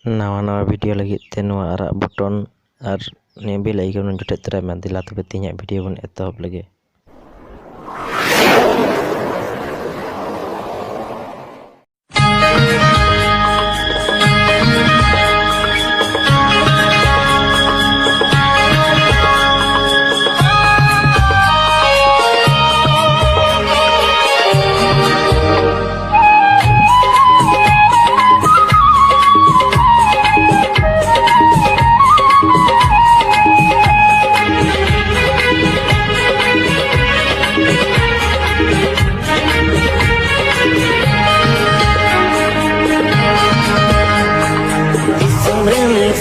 नवा नवा वीडियो लगी आरा बटन और बेल आइकन जोटे तरह में दिला तब तीन वीडियो बन एतहब लगे।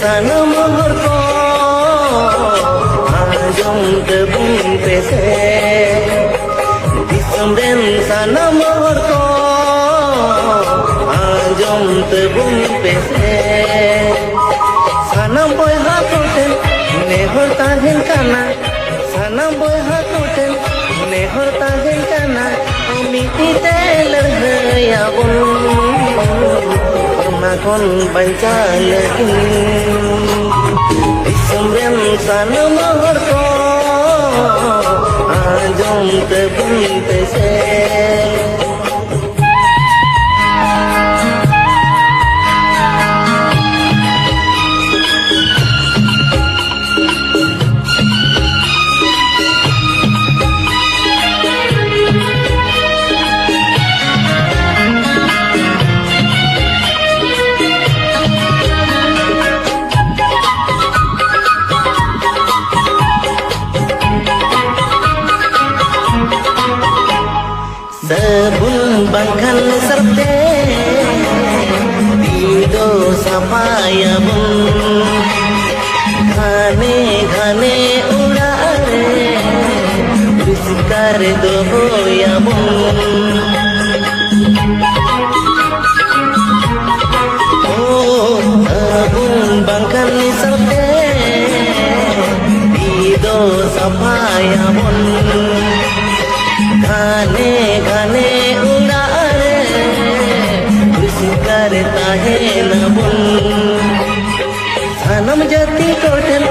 Sanam horko anjom tebung pese disumren sanam horko anjom tebung pese sanam boy hakoten nehor tahen kana sanam boy hakoten nehor tahen kana amiti teler bun kon banca lagi disumren sanam horko anjom tebung pese sebun bangkan serte dido sapaya bun घने घने उड़ारे बिस्कार दो होया बun sebun bangkan serte dido sapaya bun घने घने उड़ारे बिस्कार ताहे नबुन sanam jati koten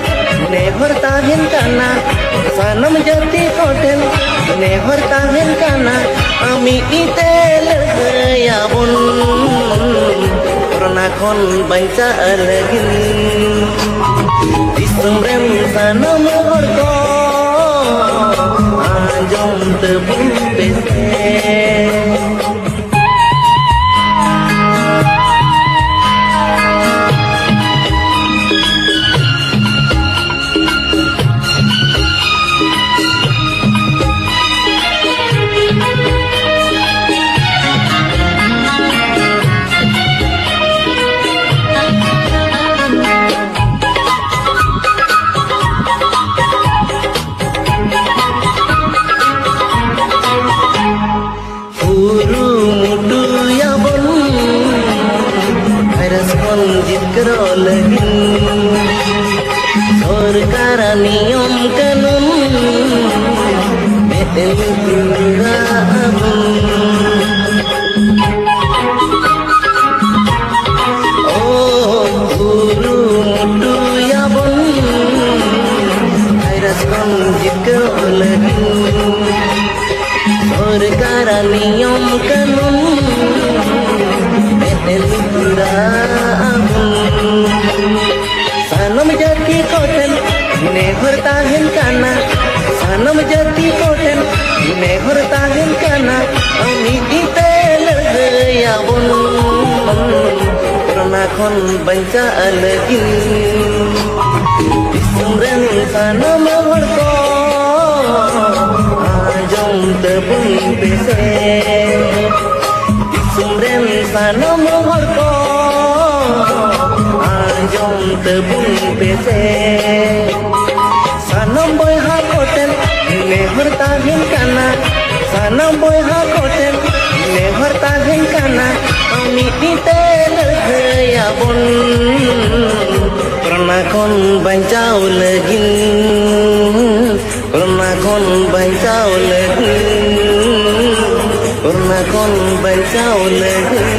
nehor tahen kana sanam jati koten nehor tahen kana ami itel ya bun korona kon banca lagi disumren sanam horko anjom tebung pese जिक्रो लगिन सरकार नियम कानून बेtel guru mudu ya bon virus kon जिक्रो लगिन सरकार नियम कानून बेtel sanam jati koten nehor tahen kana sanam jati koten nehor tahen kana ami itel ya bun korona kon banca lagi disumren sanam horko anjom tebung pese disumren sanam horko anjom tebung pese sanam boy hakoten nehor tahen kana sanam boy hakoten nehor tahen kana ami itel ya bun korona kon bancau lagi korona kon bancau lagi korona kon bancau lagi